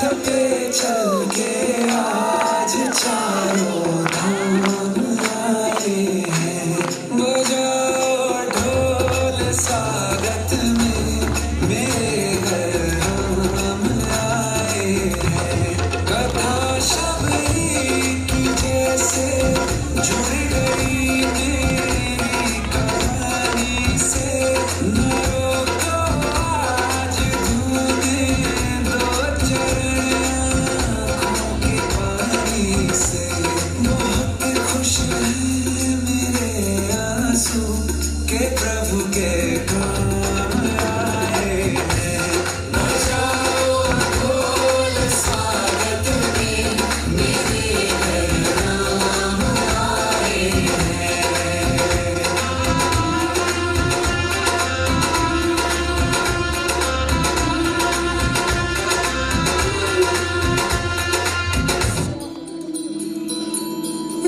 पे चल के आज चारों धाम आए हैं। बजाओ ढोल स्वागत में मेरे घर हम आए हैं। कथा शबरी की जैसे जुड़ गई मेरी कहानी से। न रोको आज धूमें दो चरण आँखों के पानी से। बहुत खुश हैं मेरे आंसू के प्रभु के काम आए हैं। बजाओ ढोल स्वागत में मेरे घर हम आए हैं।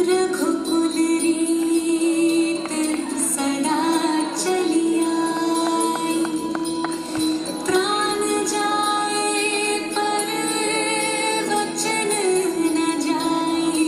रघुकुल रीत सदा चली आई। प्राण जाए पर वचन न जाए।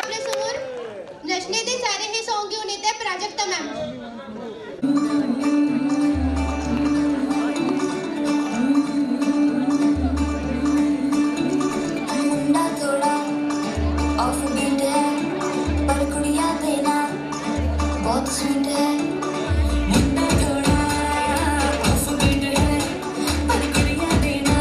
आपल्यासमोर नसणे ते सारे हे सॉन्ग घेऊन येते प्राजक्ता मॅम. मुंडा थोड़ा ऑफ बीट है पर कुड़िया देना बहुत स्वीट है। मुंडा थोड़ा ऑफ बीट है पर कुड़िया देना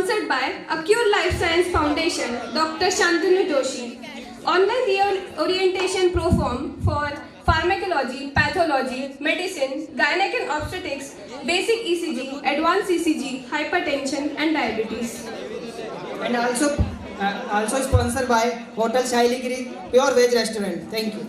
Sponsored by Acure Life Science Foundation, Dr. Shantanu Joshi. Online orientation program for pharmacology, pathology, medicine, gynec and obstetrics, basic ECG, advanced ECG, hypertension and diabetes. And also sponsored by Hotel Shailigiri Pure Veg Restaurant. Thank you.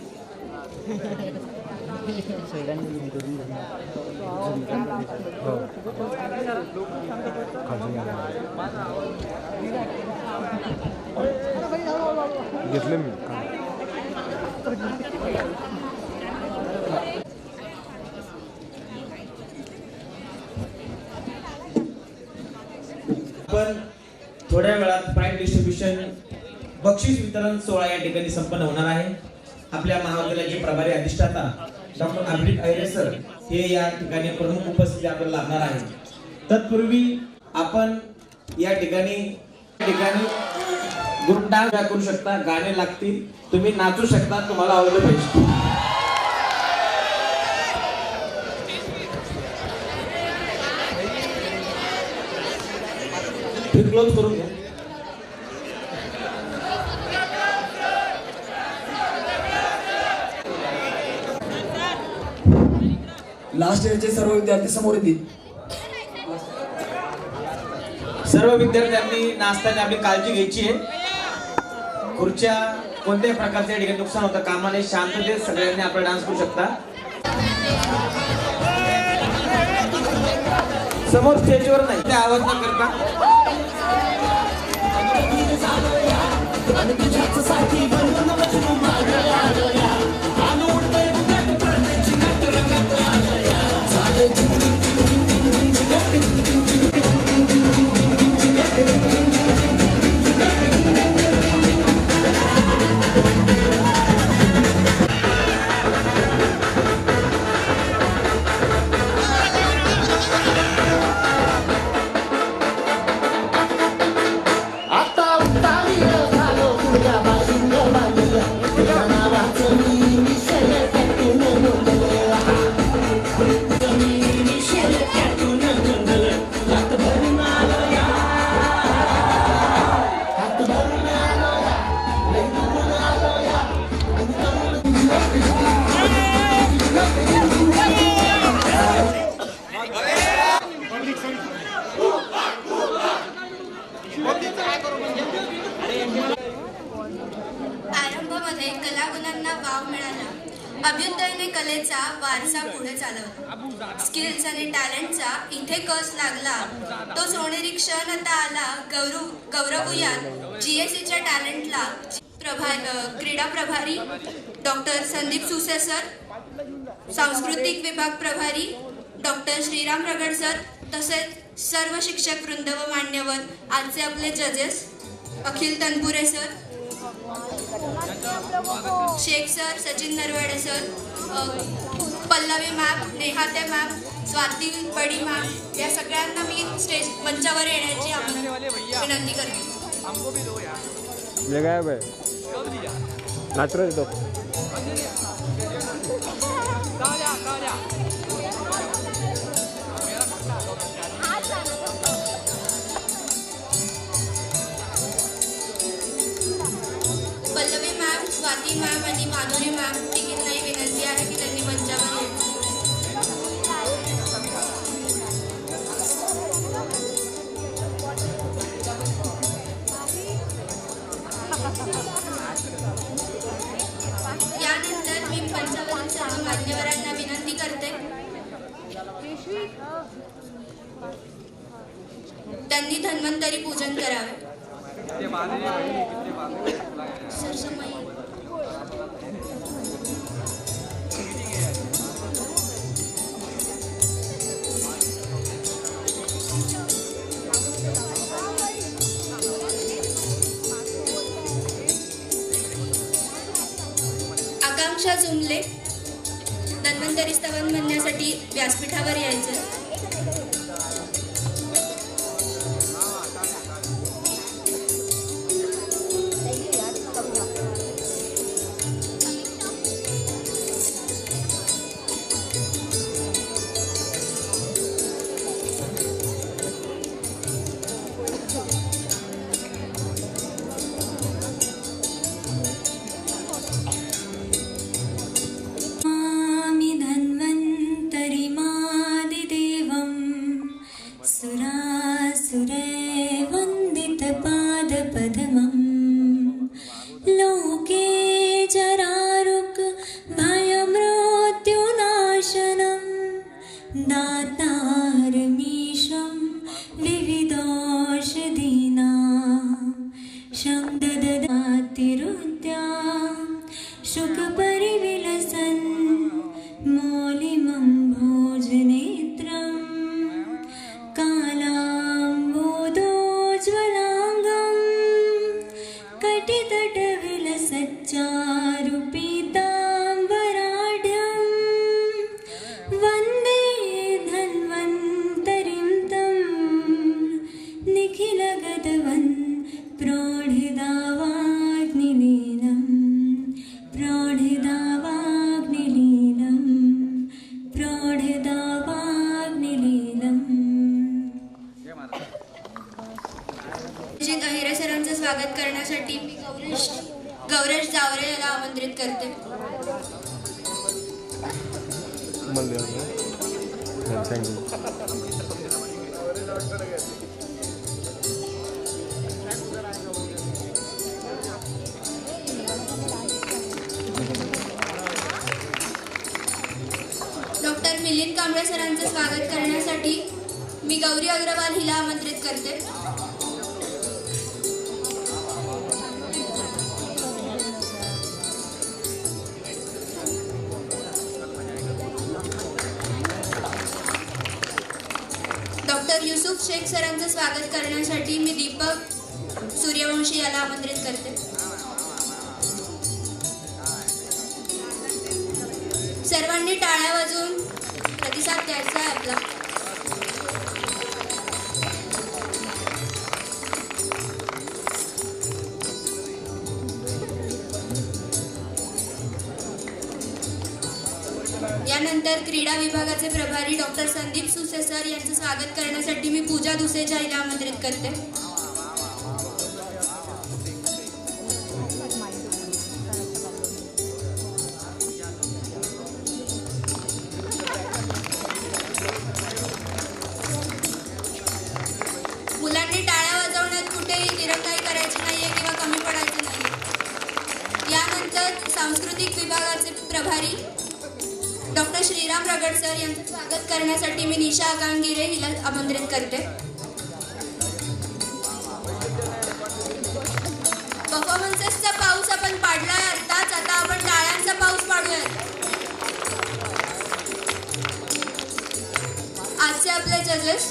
घेतले मी पण थोड्या वेळात price distribution बक्षीस वितरण सोहळा या ठिकाणी संपन्न होणार आहे. आपल्या महाविद्यालयाचे प्रभारी अधिष्ठाता डॉक्टर अभिजित अहिरे सर हे या ठिकाणी प्रमुख उपस्थिती आपल्याला लाभणार आहे. तत्पूर्वी आपण या ठिकाणी ग्रुप डान्स करू शकता, गाणे लागतील, तुम्ही नाचू शकता, तुम्हाला ऑल द बेस्ट. क्लोज करून घ्या. लास्ट इयरचे सर्व विद्यार्थी समोर येतील. सर्व विद्यार्थ्यांनी नाचताना आपली काळजी घ्यायची आहे. खुर्च्या कोणत्याही प्रकारचे ठिकाणी नुकसान होतं कामा नये. शांततेत सगळ्यांनी आपला डान्स करू शकता. समोर स्टेजवर नाही ते आवाज न करता. आरंभामध्ये कलागुणांना वाव मिळाला. अभ्युदयाने कलेचा वारसा पुढे चालवला. स्किल्स आणि टॅलेंटचा इथे कस लागला. तो सोनेरी क्षण आता आला. गौरवूयात GSEच्या टॅलेंटला. क्रीडा प्रभारी डॉक्टर संदीप सुसे सर, सांस्कृतिक विभाग प्रभारी डॉक्टर श्रीराम रगड सर, तसेच सर्व शिक्षक वृंद व मान्यवर, आजचे आपले जजेस Akhil Tanpure sir, Sheikh sir, Sachin Narwade sir, Pallavi ma'am, Nehate ma'am, Swati Badi ma'am, या सगळ्यांना मी स्टेज मंचावर येण्याची विनंती करते. पल्लवी मॅम, स्वाती मॅम आणि माधुरी मॅम तिघींनाही विनंती आहे की त्यांनी मंचावर यायचं. यानंतर मी मंचावरील सर्व मान्यवरांना विनंती करते त्यांनी धन्वंतरी पूजन करावे. आकांक्षा जुमले धन्वंतरी स्तवन म्हणण्यासाठी व्यासपीठावर यायचं. स्वागत करण्यासाठी मी गौरेश जावरे याला आमंत्रित करते. डॉक्टर मिलिंद कांबळे सरांचं स्वागत करण्यासाठी मी गौरी अग्रवाल हिला आमंत्रित करते. डॉक्टर युसुफ शेख सरांचं स्वागत करण्यासाठी मी दीपक सूर्यवंशी याला आमंत्रित करते. सर्वांनी टाळ्या वाजवून प्रतिसाद द्यायचा आहे आपला. यानंतर क्रीडा विभागाचे प्रभारी डॉक्टर संदीप सुसे सर यांचं स्वागत करण्यासाठी मी पूजा दुसेजा हिला आमंत्रित करते. मुलांनी टाळ्या वाजवण्यात कुठेही दिरंगाई करायची नाहीये किंवा कमी पडायचं नाही. यानंतर सांस्कृतिक विभागाचे प्रभारी डॉक्टर श्रीराम रगड सर यांचं स्वागत करण्यासाठी मी निशा आकांगिरे हिला आमंत्रित करते. परफॉर्मन्सेसचा पाऊस आपण पाडलाय आताच, आता आपण टाळ्यांचा पाऊस पाडूयात. आजचे आपले जजेस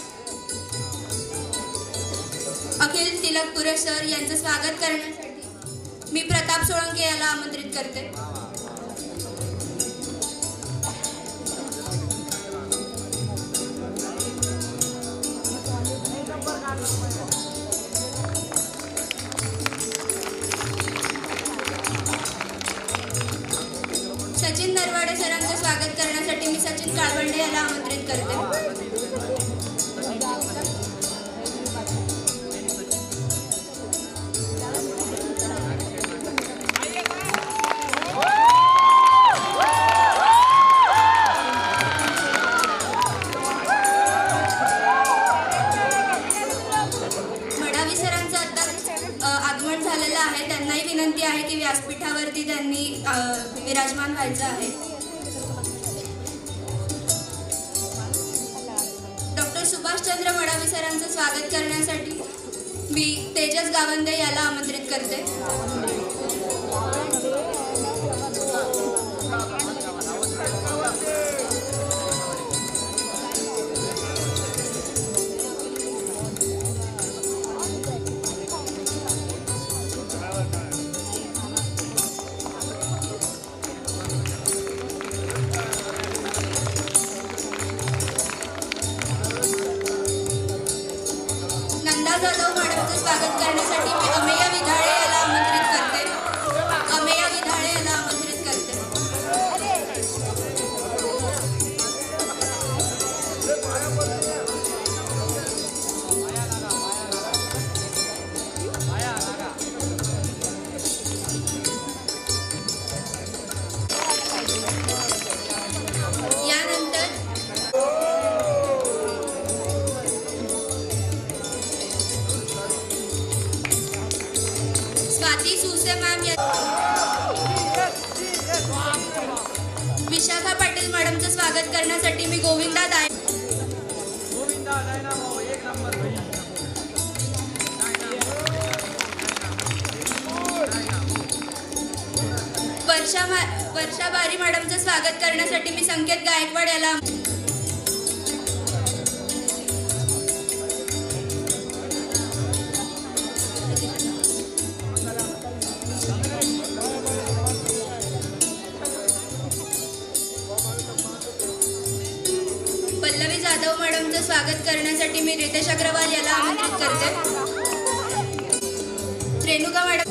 अखिल तिलकपुरे सर यांचं स्वागत करण्यासाठी मी प्रताप सोळंके याला आमंत्रित करते. सचिन नरवाडे सरांचं स्वागत करण्यासाठी मी सचिन काळवंडे याला आमंत्रित करते. मडावी सरांचं आता आगमन झालेलं आहे. त्यांनाही विनंती आहे की व्यासपीठावरती त्यांनी विराजमान व्हायचं आहे. डॉक्टर सुभाषचंद्र मडावी सरांचं स्वागत करण्यासाठी मी तेजस गावंदे याला आमंत्रित करते. नंदा जाधव मॅडमचं स्वागत करण्यासाठी मी अमेया विधाळे याला आमंत्रित करते. अमेया विधाळे याला आमंत्रित करते. यानंतर स्वाती सुसे मॅम विशाखा पाटील मॅडमचं स्वागत करण्यासाठी मी गोविंदा दाय वर्षा बारी मॅडमचं स्वागत करण्यासाठी मी संकेत गायकवाड याला पल्लवी जाधव मॅडमचं स्वागत करण्यासाठी मी रितेश अग्रवाल याला आमंत्रित करते. रेणुका मॅडम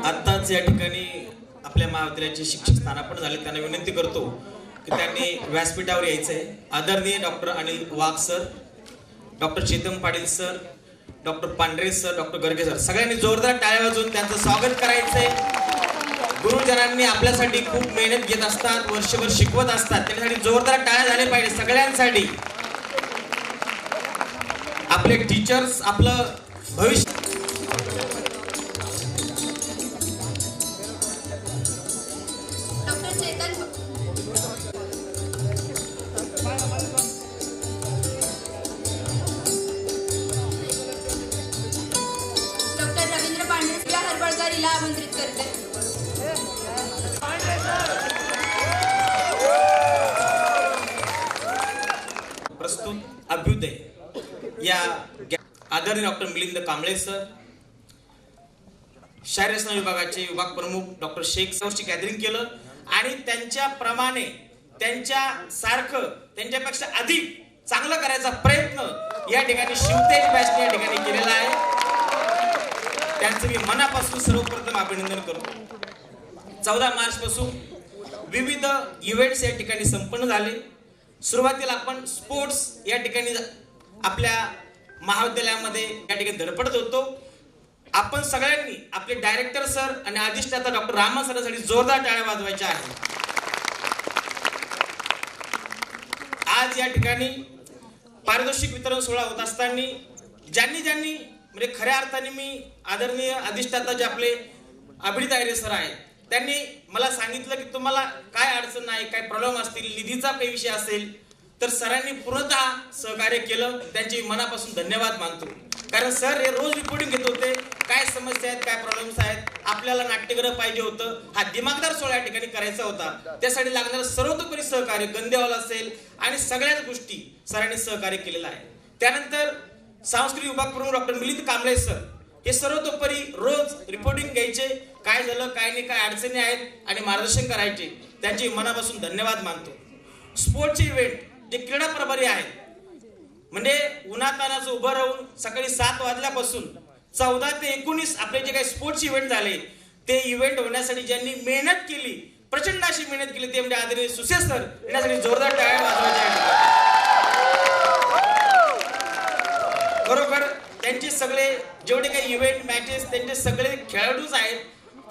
आत्ताच या ठिकाणी आपल्या महाविद्यालयाचे शिक्षक स्थानापन्न झाले, त्यांना विनंती करतो की त्यांनी व्यासपीठावर यायचं आहे. आदरणीय doctor Anil Wagh sir, doctor Chetan Patil sir, doctor Pandhare sir, doctor Garge sir, सगळ्यांनी जोरदार टाळ्या वाजवून त्यांचं स्वागत करायचंय. गुरुजनांनी आपल्यासाठी खूप मेहनत घेत असतात, वर्षभर शिकवत असतात, त्यासाठी जोरदार टाळ्या झाल्या पाहिजे सगळ्यांसाठी. आपले टीचर्स आपलं भविष्य. डॉक्टर चेतन डॉक्टर रवींद्र पांढरे या हरबळकर हिला आमंत्रित करते. प्रस्तुत अभ्युदय या आदरणीय डॉक्टर मिलिंद कांबळे सर, शारीरिक रचना विभागाचे विभाग प्रमुख डॉक्टर शेख सरची गॅदरिंग केलं आणि त्यांच्याप्रमाणे त्यांच्या सारखं त्यांच्यापेक्षा अधिक चांगलं करायचा प्रयत्न या ठिकाणी शिवतेज बॅचने या ठिकाणी केलेला आहे. त्यांचं मी मनापासून सर्वप्रथम अभिनंदन करतो. 14 मार्च पासून विविध इव्हेंट्स या ठिकाणी संपन्न झाले. सुरुवातीला आपण स्पोर्ट्स या ठिकाणी आपल्या महाविद्यालयामध्ये या ठिकाणी धडपडत होतो. आपण सगळ्यांनी आपले डायरेक्टर सर आणि अधिष्ठाता डॉक्टर रामन सरांसाठी जोरदार टाळ्या वाजवायच्या आहेत. आज या ठिकाणी पारितोषिक वितरण सोहळा होत असताना ज्यांनी म्हणजे खऱ्या अर्थाने मी आदरणीय अधिष्ठाता जे आपले अभिजित अहिरे सर आहेत त्यांनी मला सांगितलं की तुम्हाला काय अडचण नाही, काय प्रॉब्लेम असतील, निधीचा काही विषय असेल तर सरांनी पूर्णतः सहकार्य केलं. त्यांचे मनापासून धन्यवाद मानतो. कारण सर हे रोज रिपोर्टिंग घेत होते, काय समस्या आहेत, काय प्रॉब्लेम्स आहेत, आपल्याला नाट्यगृह पाहिजे होतं, हा दिमागदार सोहळा या ठिकाणी करायचा होता, त्यासाठी लागणारं सर्वतोपरी सहकार्य गंदेवाल असेल आणि सगळ्याच गोष्टी सरांनी सहकार्य केलेलं आहे. त्यानंतर सांस्कृतिक विभाग प्रमुख डॉक्टर मिलिंद कांबळे सर हे सर्वतोपरी रोज रिपोर्टिंग घ्यायचे, काय झालं काय नाही, काय अडचणी आहेत आणि मार्गदर्शन करायचे. त्यांचे मनापासून धन्यवाद मानतो. स्पोर्टचे इव्हेंट जे क्रीडा प्रभारी आहेत म्हणजे उन्हातानाचं उभं राहून सकाळी 7 वाजल्यापासून 14 ते 19 आपले जे काही स्पोर्ट्स इव्हेंट झाले ते इव्हेंट होण्यासाठी ज्यांनी मेहनत केली, प्रचंड अशी मेहनत केली ते म्हणजे आदरणीय सुसे सर, यासाठी जोरदार टाळ्या वाजवायच्या. बरोबर त्यांचे सगळे जेवढे काही इव्हेंट मॅचेस त्यांचे सगळे खेळाडूच आहेत,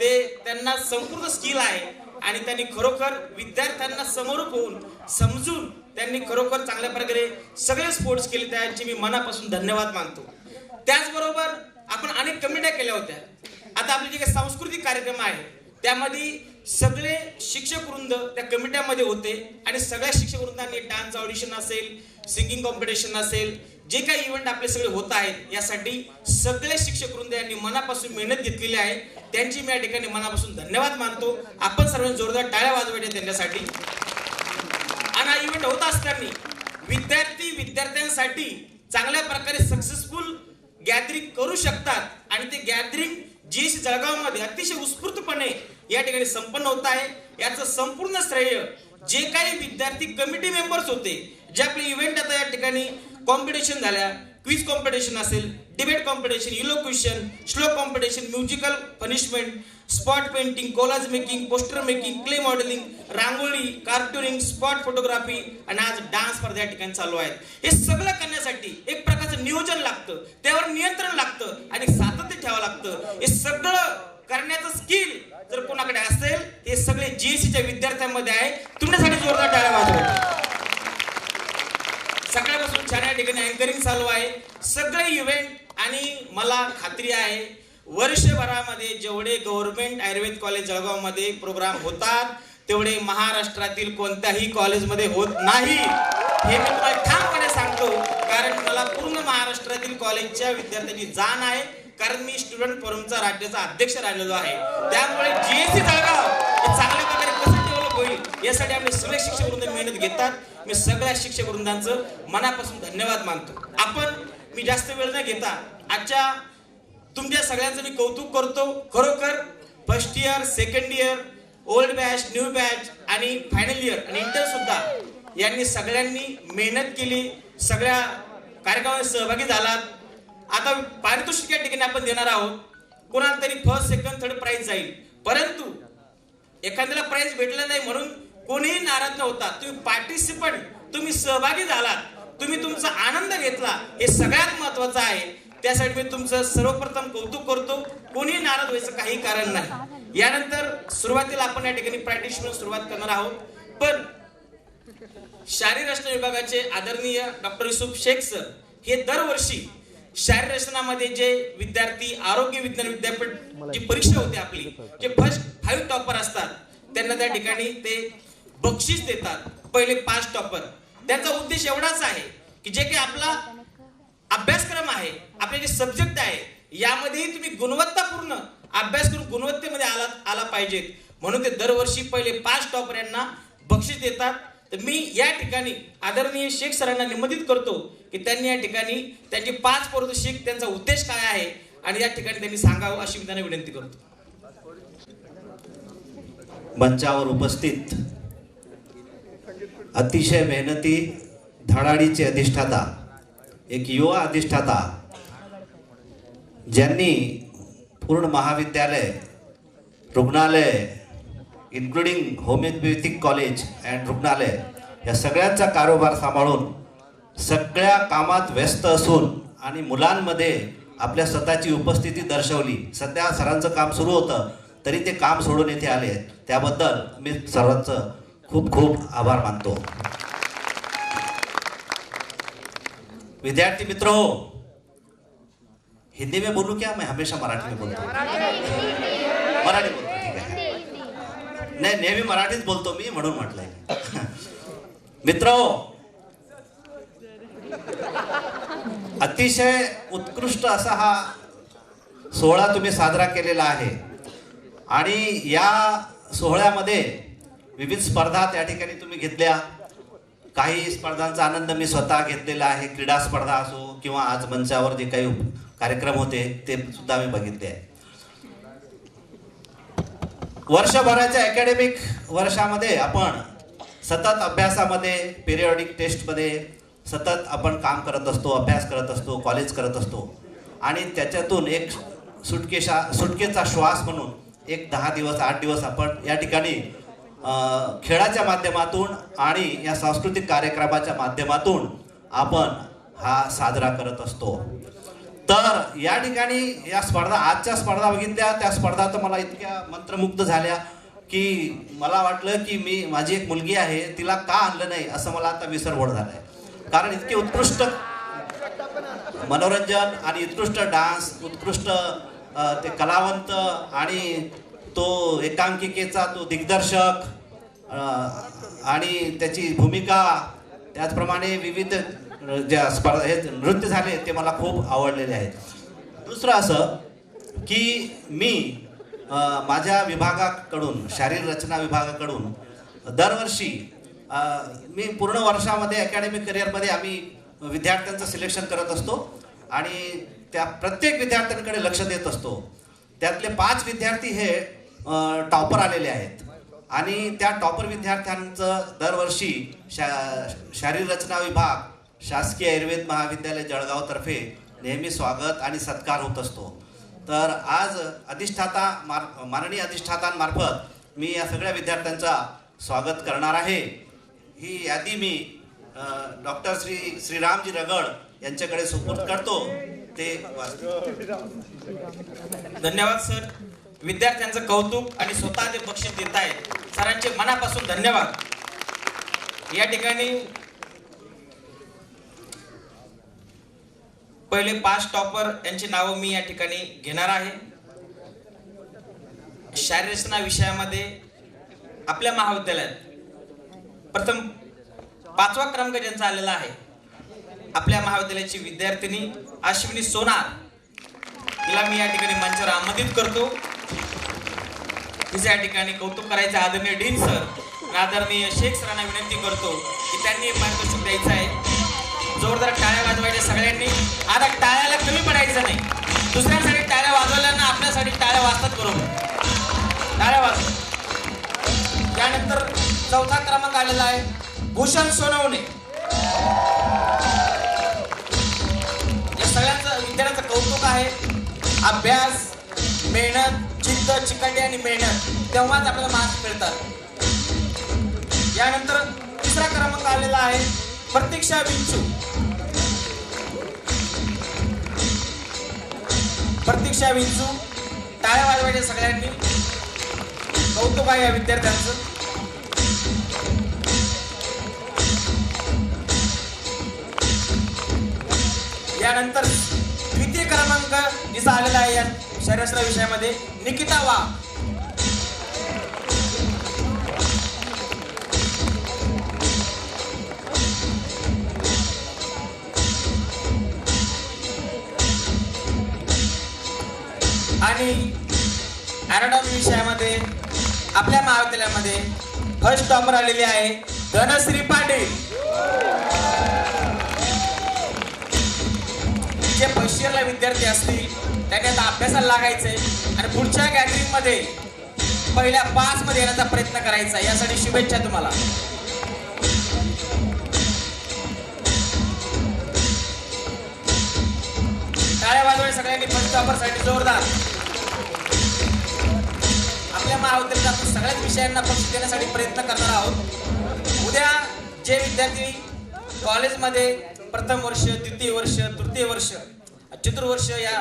ते त्यांना संपूर्ण स्किल आहे आणि त्यांनी खरोखर विद्यार्थ्यांना समोर होऊन समजून त्यांनी खरोखर चांगल्या प्रकारे सगळे स्पोर्ट्स केले, त्यांचे मी मनापासून धन्यवाद मानतो. त्याचबरोबर आपण अनेक कमिट्या केल्या होत्या. आता आपले जे काही सांस्कृतिक कार्यक्रम आहे त्यामध्ये सगळे शिक्षक वृंद त्या कमिट्यामध्ये होते आणि सगळ्या शिक्षक वृंदांनी डान्स ऑडिशन असेल, सिंगिंग कॉम्पिटिशन असेल, जे काही इव्हेंट आपले सगळे होत आहेत यासाठी सगळे शिक्षक वृंद यांनी मनापासून मेहनत घेतलेली आहे. त्यांची मी या ठिकाणी मनापासून धन्यवाद मानतो. आपण सर्वांनी जोरदार टाळ्या वाजवायच्या त्यांच्यासाठी. आणि हा इव्हेंट होत असताना विद्यार्थ्यांसाठी चांगल्या प्रकारे सक्सेसफुल गॅदरिंग करू शकतात आणि ते गॅदरिंग जीएससी जळगावमध्ये अतिशय उत्स्फूर्तपणे या ठिकाणी संपन्न होत आहे. याचं संपूर्ण श्रेय जे काही विद्यार्थी कमिटी मेंबर्स होते, जे आपले इव्हेंट आता या ठिकाणी कॉम्पिटिशन झाल्या, क्विज कॉम्पिटिशन असेल, डिबेट कॉम्पिटिशन, इलोक्युशन, श्लोक competition, musical punishment, spot painting, collage making, poster making, clay modelling, rangoli, cartooning, spot photography आणि आज डान्स स्पर्धा या ठिकाणी चालू आहेत. हे सगळं करण्यासाठी एक प्रकारचं नियोजन लागतं, त्यावर नियंत्रण लागतं आणि सातत्य ठेवावं लागतं. हे सगळं करण्याचं स्किल जर कोणाकडे असेल हे सगळे जीएससीच्या विद्यार्थ्यांमध्ये आहे. तुमच्यासाठी जोरदार टाळ्या वाजवा. सकाळपासून छान या ठिकाणी अँकरिंग चालू आहे सगळे इव्हेंट आणि मला खात्री आहे वर्षभरामध्ये जेवढे गव्हर्नमेंट आयुर्वेद कॉलेज जळगावमध्ये प्रोग्राम होतात तेवढे महाराष्ट्रातील कोणत्याही कॉलेजमध्ये होत नाही. हे मी तुम्हाला ठामपणे सांगतो, कारण मला पूर्ण महाराष्ट्रातील कॉलेजच्या विद्यार्थ्यांची जाण आहे, कारण मी स्टुडंट फोरमचा राज्याचा अध्यक्ष राहिलेलो आहे. त्यामुळे जीएससी जळगाव हे चांगल्या प्रकारे कसं डेव्हलप होईल यासाठी आपले सगळे शिक्षक वृंद मेहनत घेतात. मी सगळ्या शिक्षक वृंदांचं मनापासून धन्यवाद मानतो. मी जास्त वेळ न घेता आजच्या तुमच्या सगळ्यांचं मी कौतुक करतो. खरोखर first year, second year, old batch, new batch आणि फायनल इयर आणि इंटर सुद्धा यांनी सगळ्यांनी मेहनत केली, सगळ्या कार्यक्रमात सहभागी झालात. आता पारितोषिक या ठिकाणी आपण देणार आहोत. कोणाला तरी फर्स्ट, सेकंड, थर्ड प्राइज जाईल, परंतु एखाद्याला प्राइज भेटलं नाही म्हणून कोणीही नाराज नव्हता. तुम्ही पार्टिसिपंट, तुम्ही सहभागी झालात, तुम्ही तुमचा आनंद घेतला हे सगळ्यात महत्वाचं आहे. त्यासाठी मी तुमचं सर्वप्रथम कौतुक करतो. कोणी नाराज व्हायचं काही कारण नाही. यानंतर सुरुवातीला आपण या ठिकाणी प्रॅक्टिस म्हणून सुरुवात करणार आहोत. पण शारीर रचना विभागाचे आदरणीय डॉक्टर युसुफ शेख सर हे दरवर्षी शारीर रचनामध्ये जे विद्यार्थी आरोग्य विज्ञान विद्यापीठ जी परीक्षा होते आपली, जे फर्स्ट 5 टॉपर असतात त्यांना त्या ठिकाणी ते बक्षीस देतात. पहिले 5 टॉपर. त्यांचा उद्देश एवढाच आहे की जे काही आपला अभ्यासक्रम आहे, आपले जे सब्जेक्ट आहे, यामध्येही तुम्ही गुणवत्तापूर्ण अभ्यास करून गुणवत्तेमध्ये आला पाहिजेत. म्हणून ते दरवर्षी पहिले 5 टॉपर यांना बक्षीस देतात. तर मी या ठिकाणी आदरणीय शेख सरांना निमंत्रित करतो की त्यांनी या ठिकाणी त्यांची 5 पारितोषिक, त्यांचा उद्देश काय आहे आणि या ठिकाणी त्यांनी सांगावं अशी मी त्यांना विनंती करतो. मंचावर उपस्थित अतिशय मेहनती धडाडीचे अधिष्ठाता, एक युवा अधिष्ठाता, ज्यांनी पूर्ण महाविद्यालय, रुग्णालय इन्क्लुडिंग होमिओपॅथिक कॉलेज अँड रुग्णालय या सगळ्यांचा कारोबार सांभाळून सगळ्या कामात व्यस्त असून आणि मुलांमध्ये आपल्या स्वतःची उपस्थिती दर्शवली. सध्या सरांचं काम सुरू होतं तरी ते काम सोडून येथे आले. त्याबद्दल मी सर्वांचं खूप खूप आभार मानतो. विद्यार्थी मित्रों, हिंदी में बोलूं क्या? मैं हमेशा मराठी में बोलता हूँ. मराठी बोलतो, ठीक आहे. नाही, नेहमी मराठीच बोलतो मी, म्हणून म्हटलंय. मित्रो, अतिशय उत्कृष्ट असा हा सोहळा तुम्ही साजरा केलेला आहे आणि या सोहळ्यामध्ये विविध स्पर्धा त्या ठिकाणी तुम्ही घेतल्या. काही स्पर्धांचा आनंद मी स्वतः घेतलेला आहे. क्रीडा स्पर्धा असो किंवा आज मंचावर जे काही कार्यक्रम होते ते सुद्धा मी बघितले आहे. वर्षभराच्या अकॅडमिक वर्षामध्ये आपण सतत अभ्यासामध्ये, पिरियॉडिक टेस्टमध्ये सतत आपण काम करत असतो, अभ्यास करत असतो, कॉलेज करत असतो आणि त्याच्यातून एक सुटकेचा श्वास म्हणून एक 10 दिवस 8 दिवस आपण या ठिकाणी खेळाच्या माध्यमातून आणि या सांस्कृतिक कार्यक्रमाच्या माध्यमातून आपण हा साजरा करत असतो. तर या ठिकाणी या स्पर्धा, आजच्या स्पर्धा बघितल्या, त्या स्पर्धा तर मला इतक्या मंत्रमुग्ध झाल्या की मला वाटलं की माझी एक मुलगी आहे, तिला का आणलं नाही असं मला आता विसरवड झालाय. कारण इतके उत्कृष्ट मनोरंजन आणि उत्कृष्ट डान्स, उत्कृष्ट ते कलावंत आणि तो एकांकिकेचा तो दिग्दर्शक आणि त्याची भूमिका, त्याचप्रमाणे विविध ज्या स्पर्धा हे नृत्य झाले ते मला खूप आवडलेले आहेत. दुसरं असं की मी माझ्या विभागाकडून, शारीर रचना विभागाकडून दरवर्षी मी पूर्ण वर्षामध्ये अकॅडमिक करिअरमध्ये आम्ही विद्यार्थ्यांचं सिलेक्शन करत असतो आणि त्या प्रत्येक विद्यार्थ्यांकडे लक्ष देत असतो. त्यातले 5 विद्यार्थी हे टॉपर आलेले आहेत आणि त्या टॉपर विद्यार्थ्यांचं दरवर्षी शारीर रचना विभाग शासकीय आयुर्वेद महाविद्यालय जळगावतर्फे नेहमी स्वागत आणि सत्कार होत असतो. तर आज माननीय अधिष्ठातांमार्फत मी या सगळ्या विद्यार्थ्यांचा स्वागत करणार आहे. ही यादी मी डॉक्टर श्रीरामजी रगड यांच्याकडे सुपूर्द करतो. ते धन्यवाद सर. विद्यार्थ्यांचं कौतुक आणि स्वतः ते बक्षीस देत आहेत. सरांचे मनापासून धन्यवाद. या ठिकाणी पहिले 5 टॉपर यांची नावं मी या ठिकाणी घेणार आहे. शारीर रचना विषयामध्ये आपल्या महाविद्यालयात प्रथम 5वा क्रमांक ज्यांचा आलेला आहे, आपल्या महाविद्यालयाची विद्यार्थिनी अश्विनी सोनार, तिला मी या ठिकाणी मंचावर आमंत्रित करतो. तिचे या ठिकाणी कौतुक करायचे आदरणीय डीन सर, आदरणीय शेख सरांना विनंती करतो की त्यांनी पारितोषिक द्यायचं आहे. जोरदार टाळ्या वाजवायच्या सगळ्यांनी. आता टाळ्याला कमी पडायचं नाही. दुसऱ्यांसाठी टाळ्या वाजवल्यानं आपल्यासाठी टाळ्या वाजतात बरोबर. टाळ्या वाजव. यानंतर 4था क्रमांक आलेला आहे भूषण सोनवणे. या सगळ्यांचं विद्यार्थ्यांचं कौतुक आहे. अभ्यास, मेहनत, जिद्द, चिकाटी आणि मेहनत, तेव्हाच आपल्याला मार्क्स मिळतात. यानंतर 3रा क्रमांक आलेला आहे प्रतीक्षा विंचू. प्रतीक्षा विंचू. टाळ्या वाजवायच्या सगळ्यांनी. कौतुक आहे या विद्यार्थ्यांचं. यानंतर द्वितीय क्रमांक जिचा आलेला आहे या शरीरशास्त्र विषयामध्ये निकिता वा. आणि ॲनाटॉमी विषयामध्ये आपल्या महाविद्यालयामध्ये फर्स्ट टॉपर आलेली आहे धनश्री पाटील. जे फर्स्ट इयरला विद्यार्थी असतील त्यांनी आता अभ्यासाला लागायचंय आणि पुढच्या गॅदरिंग मध्ये पहिल्या 5 मध्ये येण्याचा प्रयत्न करायचा. यासाठी शुभेच्छा तुम्हाला. टाळ्या वाजवा सगळ्यांनी फर्स्ट टॉपर साठी जोरदार. आपल्या महाविद्यालयात आपण सगळ्याच विषयांना बक्षीस देण्यासाठी प्रयत्न करणार आहोत. उद्या जे विद्यार्थी कॉलेजमध्ये प्रथम वर्ष, द्वितीय वर्ष, तृतीय वर्ष, चतुर्वर्ष या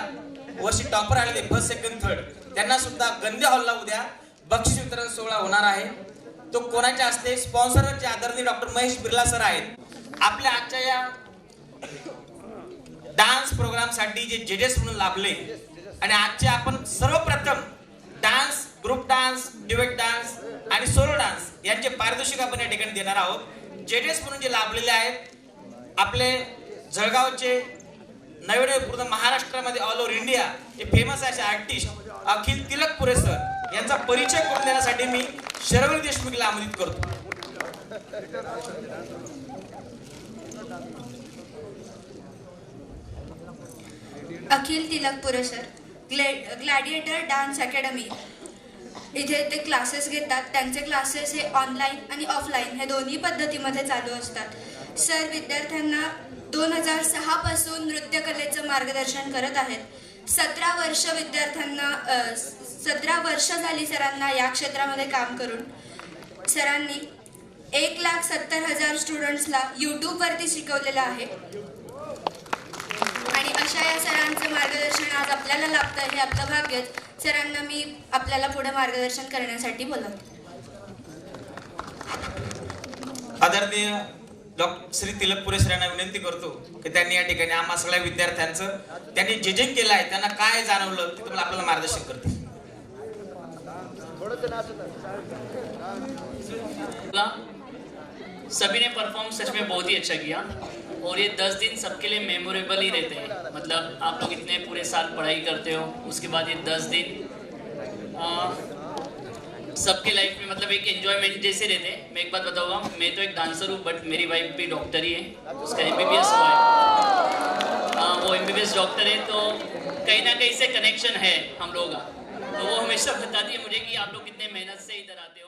वर्षी टॉपर आलेले फर्स्ट, सेकंड, थर्ड त्यांना सुद्धा गंदे हॉलला उद्या बक्षीस वितरण सोहळा होणार आहे. तो कोणाच्या असते? स्पॉन्सर जे आदरणीय डॉक्टर महेश बिर्ला सर आहेत. आपल्या आजच्या या डान्स प्रोग्राम साठी जे जजेस म्हणून लाभले आणि आजचे आपण सर्वप्रथम dance, group dance, duet dance आणि सोलो डान्स यांचे पारितोषिक आपण या ठिकाणी देणार आहोत. जजेस म्हणून जे लाभलेले आहेत आपले जळगावचे नवे पूर्ण महाराष्ट्रामध्ये ऑल ओव्हर इंडिया जे फेमस असे आर्टिस्ट अखिल तिलकपुरे सर यांचा परिचय करून देण्यासाठी मी शर्वरी देशमुखला आमंत्रित करतो. अखिल तिलकपुरे सर ग्लॅडिएटर डान्स अकॅडमी इथे ते क्लासेस घेतात. त्यांचे क्लासेस हे ऑनलाईन आणि ऑफलाईन हे दोन्ही पद्धतीमध्ये चालू असतात. सर विद्यार्थ्यांना 2006 पासून नृत्यकलेचं मार्गदर्शन करत आहेत. 17 वर्ष विद्यार्थ्यांना 17 वर्ष झाली सरांना या क्षेत्रामध्ये काम करून. सरांनी 1,70,000 स्टुडंट्सला यूट्यूबवरती शिकवलेलं आहे आणि अशा या सरांचं मार्गदर्शन आज आपल्याला लाभतं हे आपलं भाग्यच. सरांना मी आपल्याला पुढे मार्गदर्शन करण्यासाठी बोलवते. आदरणीय डॉक्टर श्री तिलकपुरे सरांना विनंती करतो की त्यांनी या ठिकाणी आम्हा सगळ्या विद्यार्थ्यांचं त्यांनी जजिंग केलं आहे त्यांना काय जाणवलं ते तुम्हाला आपल्याला मार्गदर्शन करते. सभी ने परफॉर्म सच में बहुत ही अच्छा किया और ये 10 दिन सबके लिए मेमोरेबल ही रहते हैं. मतलब आप लोग इतने पूरे साल पढ़ाई करते हो, उसके बाद ये 10 दिन सबके लाइफ में मतलब एक एंजॉयमेंट जैसे रहते हैं. मैं एक बात बताऊंगा, मैं तो एक डांसर हूँ बट मेरी वाइफ भी डॉक्टर ही है. उसका MBBS हुआ है. वो MBBS डॉक्टर है तो कहीं ना कहीं से कनेक्शन है हम लोगों का. तो वो हमेशा बताती है मुझे कि आप लोग कितने मेहनत से इधर आते हो.